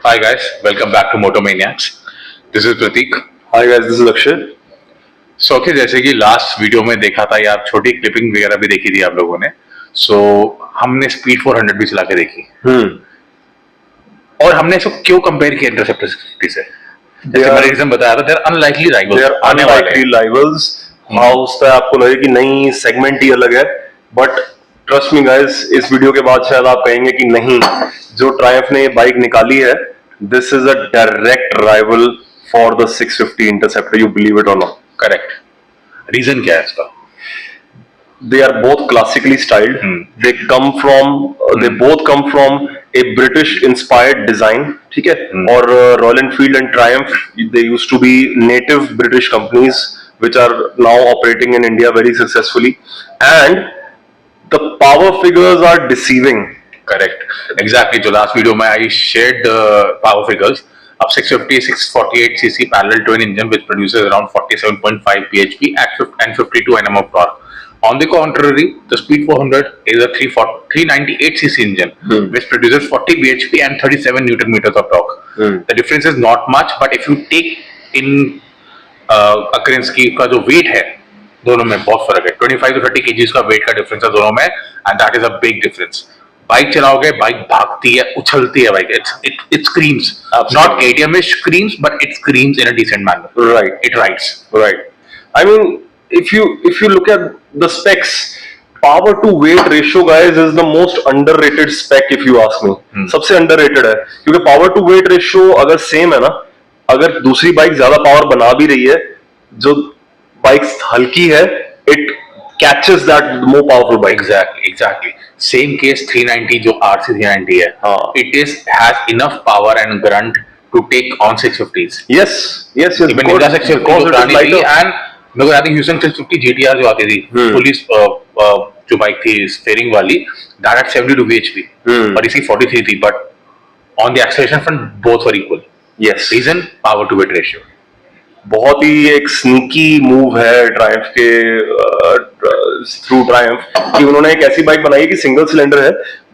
Hi guys, welcome back to Motomaniacs. This is Prateek. Hi guys, this is Akshay. Okay, जैसे कि last video में देखा था या छोटी क्लिपिंग वगैरह भी देखी थी आप लोगों ने, हमने स्पीड 400 भी चला के देखी और हमने इसको क्यों कंपेयर किया इंटरसेप्टर 650 से? जैसे मैंने रीजन बताया था, देयर अनलाइकली राइवल्स हाँ उसका आपको लगे कि नहीं सेगमेंट ही अलग है, बट ट्रस्ट मी गाइस, इस वीडियो के बाद शायद आप कहेंगे कि नहीं, जो ट्रायम्फ ने ये बाइक निकाली है, this is a direct rival for the 650 interceptor. You believe it और नॉट? करेक्ट. रीजन क्या है इसका? They are both classically styled. They both come from a British inspired design. ठीक है? और Royal Enfield and Triumph, they used to be native British companies which are now operating in India very successfully, and the power figures are deceiving. Correct. Exactly. जो last video में I shared the power figures. अब 650 648cc parallel twin engine which produces around 47.5 bhp and 52 Nm of torque. On the contrary, the Speed 400 is a 398cc engine which produces 40 bhp and 37 Nm of torque. The difference is not much, but if you take in occurrence की का जो weight है, दोनों में बहुत फर्क है. 25 to 30 kg का weight का difference है दोनों में, and that is a big difference. Bike चलाओगे, बाइक भागती है, उछलती है bike. It screams. Not KTM screams, but it screams in a decent manner. Right. It rides. Right. I mean, if you look at the specs, power to weight ratio guys is the most underrated spec if you ask me. सबसे underrated है, क्योंकि power to weight ratio अगर same है ना, अगर दूसरी bike ज्यादा power बना भी रही है, जो बाइक हल्की है, it catches that more powerful bike. Exactly. Same case 390 जो RC 390 है. It has enough power and grunt to take on 650s. Yes. Even Ninja 650 को चलानी थी, and मेरे को याद है Houston 650 GTR जो आती थी, पुलिस जो बाइक थी स्टीयरिंग वाली, that had 72 bhp, और इसकी 43 थी, but on the acceleration front both were equal. Yes. Reason power to weight ratio. बहुत ही एक स्नीकी मूव है ट्रायम्फ के थ्रू ट्रायम्फ कि उन्होंने एक ऐसी बाइक बनाई कि सिंगल सिलेंडर है,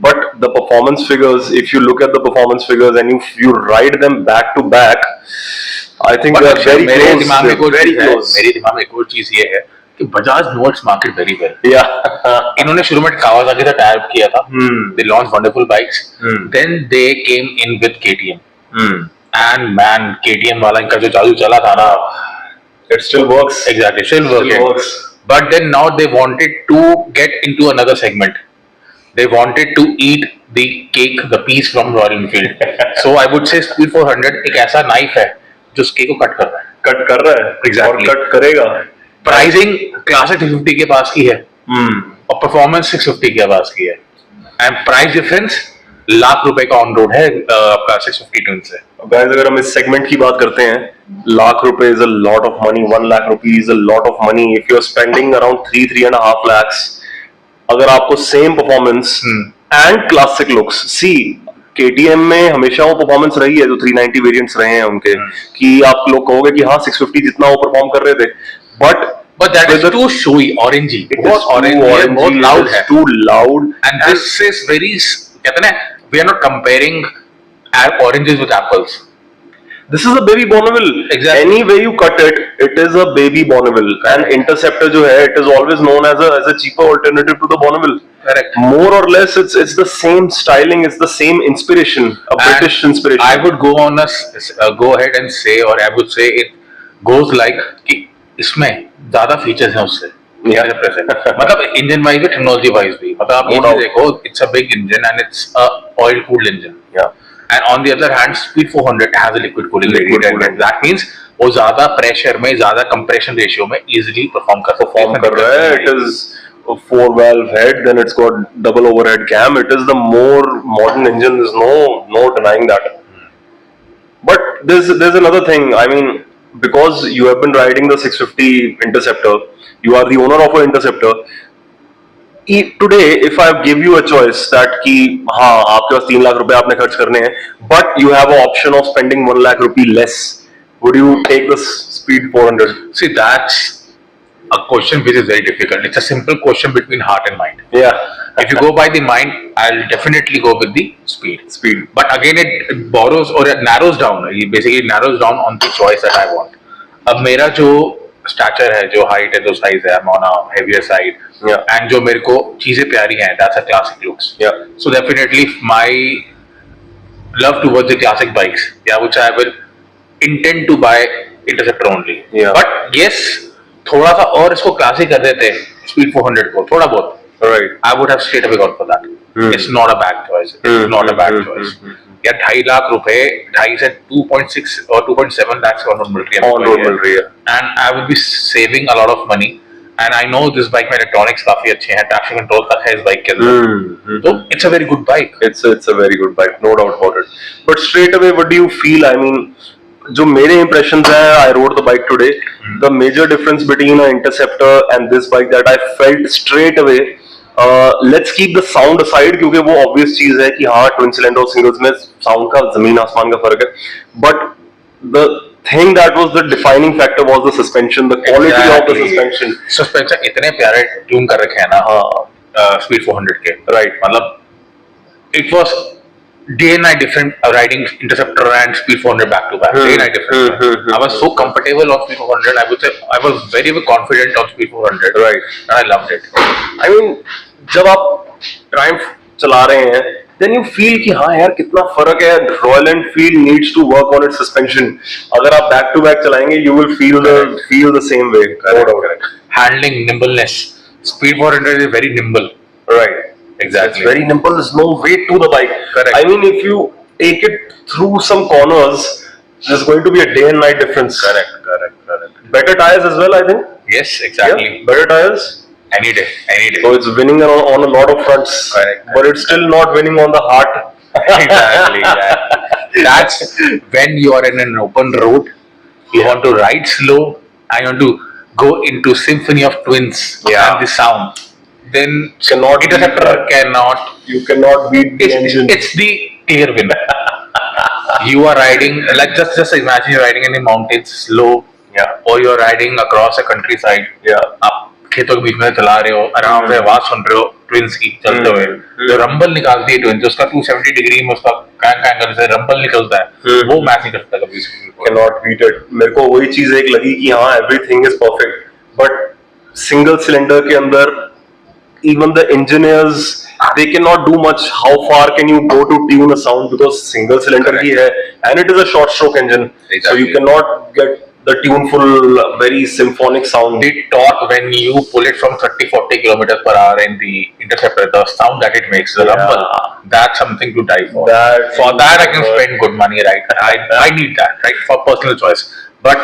but the performance figures, if you look at the performance figures and you ride them back to back, I think they are very close. मेरे दिमाग में एक और चीज ये है कि Bajaj notes market very well. इन्होंने शुरू में कावासाकी से टाई अप किया था. They launch wonderful bikes, then they came in with KTM. And man, KTM वाला इनका जो जादू चला था ना, it still works. Exactly, still works. But then now they wanted to get into another segment. They wanted to eat the cake, the piece from Royal Enfield. So I would say Speed 400 एक ऐसा knife है जो उस cake को cut कर रहा है. Exactly. और कट करेगा. प्राइसिंग क्लासिक 350 के पास की है, और परफॉर्मेंस 650 के पास की है, एंड प्राइस डिफरेंस ₹1,00,000 का ऑन रोड है आपका 650 ट्विन से. गाइस, अगर हम इस सेगमेंट की बात करते हैं, ₹1,00,000 is a lot of money. ₹1,00,000 is a lot of money. If you are spending around 3.5 lakhs, अगर आपको same performance and classic looks, see KTM में हमेशा वो परफॉर्मेंस रही है जो 390 वेरिएंट्स रहे हैं उनके, कि आप लोग कहोगे कि हाँ 650 जितना वो परफॉर्म कर रहे थे, but that is too showy, orangey. It is बहुत loud है, too loud, and this is very, कहते हैं ना, we are not comparing oranges with apples. This is a baby Bonneville. Exactly. Any way you cut it, it is a baby Bonneville. And Interceptor जो है, it is always known as a cheaper alternative to the Bonneville. Correct. More or less, it's the same styling, it's the same inspiration, a British inspiration. I would go ahead and say, or I would say it goes like कि इसमें ज़्यादा features हैं उससे. मतलब engine wise भी, technology wise भी, मतलब आप ये देखो, it's a big engine and it's a oil cooled engine. And on the other hand, Speed 400 has a liquid cooling radiator. That means वो ज़्यादा प्रेशर में, ज़्यादा कंप्रेशन रेशियो में इजीली परफॉर्म कर रहा है. It is a 4-valve head, then it's got double overhead cam. It is the more modern engine. There's no denying that. But there's another thing. I mean, because you have been riding the 650 Interceptor, you are the owner of an Interceptor. Today, if I give you a choice that कि हाँ आपके पास ₹3,00,000 आपने खर्च करने हैं, but you have an option of spending ₹1,00,000 less, would you take the Speed 400? See, that's a question which is very difficult. It's a simple question between heart and mind. Yeah. If you go by the mind, I'll definitely go with the speed. Speed. But again, it borrows or it narrows down. It basically narrows down on the choice that I want. अब मेरा जो stature है, जो height है, जो size है, I'm on a heavier side. Yeah. And जो मेरे को चीजें प्यारी हैं, that's a classic looks. Yeah. So definitely my love towards the classic bikes, yeah, which I will intend to buy Interceptor only. Yeah. But yes, थोड़ा सा और इसको classic कर देते Speed 400 को थोड़ा बहुत. Right. I would have straight away gone for that. It's not a bad choice. It's not a bad choice. या 2.5 लाख रुपए 2.5 से 2.6 और 2.7 lakhs on road military. On road military. And I will be saving a lot of money. And I know this bike में electronics काफी अच्छे हैं, traction control तक है इस bike के अंदर. So it's a very good bike. It's a very good bike, no doubt about it. But straight away, what do you feel? I mean, जो मेरे impressions हैं, I rode the bike today. The major difference between an Interceptor and this bike that I felt straight away. Let's keep the sound aside क्योंकि वो obvious चीज है कि हाँ twin cylinder और singles में sound का जमीन आसमान का फर्क है. But the thing that was the defining factor was the suspension, the quality of the suspension. Suspension इतने प्यारे ट्यून कर रखे हैं ना Speed 400 के. Right. मतलब it was day and night different riding Interceptor and Speed 400 back to back. Day and night different. I was so comfortable on Speed 400. I would say I was very confident on Speed 400. Right. And I loved it. I mean, जब आप Triumph चला रहे हैं, then you feel कि हाँ यार कितना फर्क है. Royal Enfield needs to work on its suspension. अगर आप back to back चलाएंगे, you will feel the same way. Correct. Handling, nimbleness. Speed 400 is very nimble. Right. Exactly. It's very nimble. There's no weight to the bike. Correct. I mean, if you take it through some corners, there's going to be a day and night difference. Correct. Better tires as well, I think. Yes, exactly. Yeah, better tires. Any day. So it's winning on a lot of fronts. Correct. But it's still not winning on the heart. Exactly. That's when you are in an open road, you want to ride slow, and you want to go into symphony of twins and the sound. Then Interceptor cannot. You cannot beat the engine. It's the clear winner. You are riding like just imagine you're riding in the mountains slow, or you're riding across a countryside. आप खेतों के बीच में चला रहे हो, आराम से आवाज सुन रहे हो ट्विंस की चलते हुए. जो रंबल निकालती है ट्विंस, उसका 270 डिग्री में उसका कैंग करने से रंबल निकलता है, वो मैच नहीं करता कभी. Cannot beat it. मेरे को वही चीज एक लगी कि हाँ everything is perfect, but single cylinder के अंदर even the engineers they cannot do much. How far can you go to tune a sound because single cylinder ही है and it is a short stroke engine. Exactly. So you cannot get the tuneful very symphonic sound. The torque when you pull it from 30-40 kilometers per hour in the Interceptor, the sound that it makes, the rumble, that's something to die for. For that I can spend good money, right? I need that, right? For personal choice. But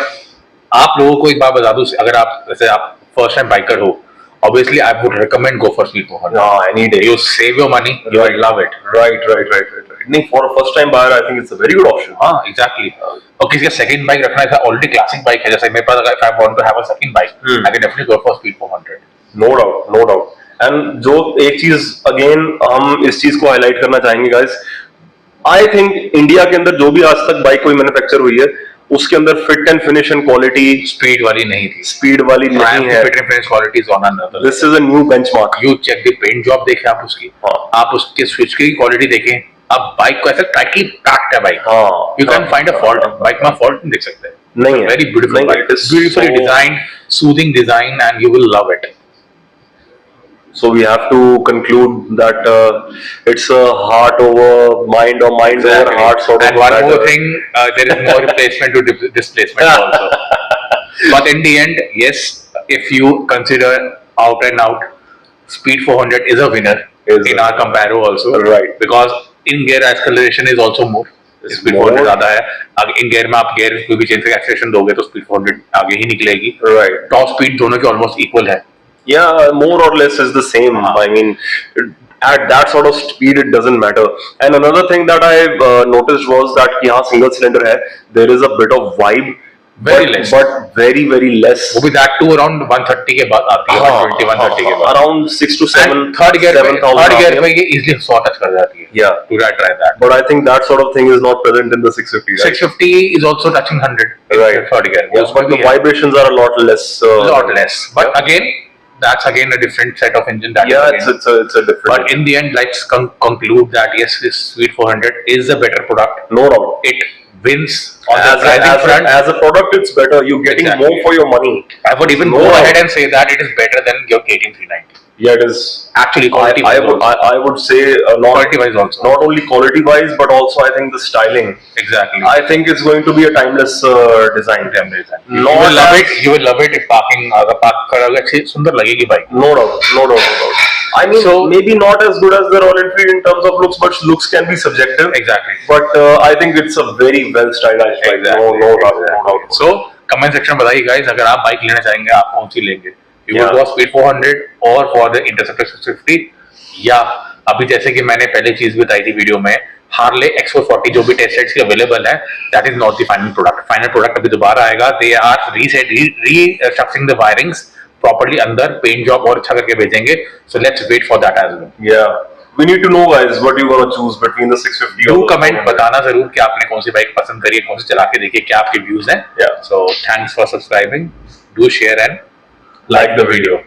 आप लोगों को एक बात बता दूं, अगर आप जैसे आप first time biker हो, obviously I would recommend go for Speed 400. Any day. You save your money, you will love it. Right. नहीं, for a first time buyer, I think it's a very good option. Exactly. और किसी का second bike रखना है, already classic bike है, जैसे मेरे पास if I want to have a second bike, I can definitely go for Speed 400. No doubt. And जो एक चीज again हम इस चीज को highlight करना चाहेंगे guys, I think India के अंदर जो भी आज तक बाइक कोई मैन्युफैक्चर हुई है, उसके अंदर fit and finish and quality speed वाली नहीं थी. स्पीड वाली नहीं है. Fit and finish quality is on another. This is a new benchmark. You check the paint job देखें आप उसकी, आप उसके स्विच की क्वालिटी देखें, आप बाइक को ऐसा टाइटली पैक्ड है bike. You can find a fault. Bike में फॉल्ट नहीं देख सकते. नहीं है. Very beautiful bike, beautifully designed, soothing design, and you will love it. So we have to conclude that it's a heart over mind or mind over heart sort of. And one more thing, there is no replacement to displacement also. But in the end, yes, if you consider out and out, Speed 400 is a winner in our comparo also. Right. Because in gear acceleration is also more. Speed 400 ज़्यादा है. इन gear में आप gear कोई भी change करके acceleration दोगे तो Speed 400 आगे ही निकलेगी. Right. Top speed दोनों के almost equal है. Yeah, more or less is the same. I mean, at that sort of speed, it doesn't matter. And another thing that I noticed was that यहाँ single cylinder है, there is a bit of vibe very less, but very very less. वो भी that to around 130 के बाद आती है, 120 130 के बाद, around 6 to 7 थर्ड गियर 7,000 में ये इजीली 100 टच कर जाती है. Yeah, to try that. but I think that sort of thing is not present in the 650, right? 650 is also touching 100, Right. third gear. Yeah, but the vibrations are a lot less. Lot less, but again that's again a different set of engine. That Yeah, is again, it's a different. but in the end, let's conclude that yes, this Sweet 400 is a better product. No doubt. It wins on the As pricing front. as a product, it's better. You're getting Exactly. more for your money. I would even No go doubt. ahead and say that it is better than your KTM 390. Yeah, it is. Actually, quality wise also. I would say not Quality wise also. not only quality wise, but also I think the styling. Exactly. I think it's going to be a timeless design. You will love it. You will love it if parking अगर park करोगे अच्छी सुंदर लगेगी bike. No doubt, no doubt, no doubt. I mean, So- maybe not as good as the Royal Enfield in terms of looks, but looks can be subjective. Exactly. But I think it's a very well stylized bike. No doubt, no doubt. So comment section में बताइए guys, अगर आप bike लेना चाहेंगे आप कौन सी लेंगे? You would Yeah. go Speed 400 or for the Interceptor 650, या अभी जैसे कि मैंने पहले चीज बताई थी वीडियो में, हार्ले X440 जो भी टेस्ट सेट्स की अवेलेबल है, that is not the final product. Final product अभी दोबारा आएगा. They are restructuring the wirings properly, अंदर पेंट जॉब और अच्छा करके भेजेंगे. So let's wait for that as well. Yeah. We need to know, guys, what you want to choose between the 650 do or the comment 400. बताना जरूर कि आपने कौन सी बाइक पसंद करी है, कौन सी चला के देखिए, क्या आपके व्यूज हैं. Yeah. So thanks for subscribing. Do share and like the video.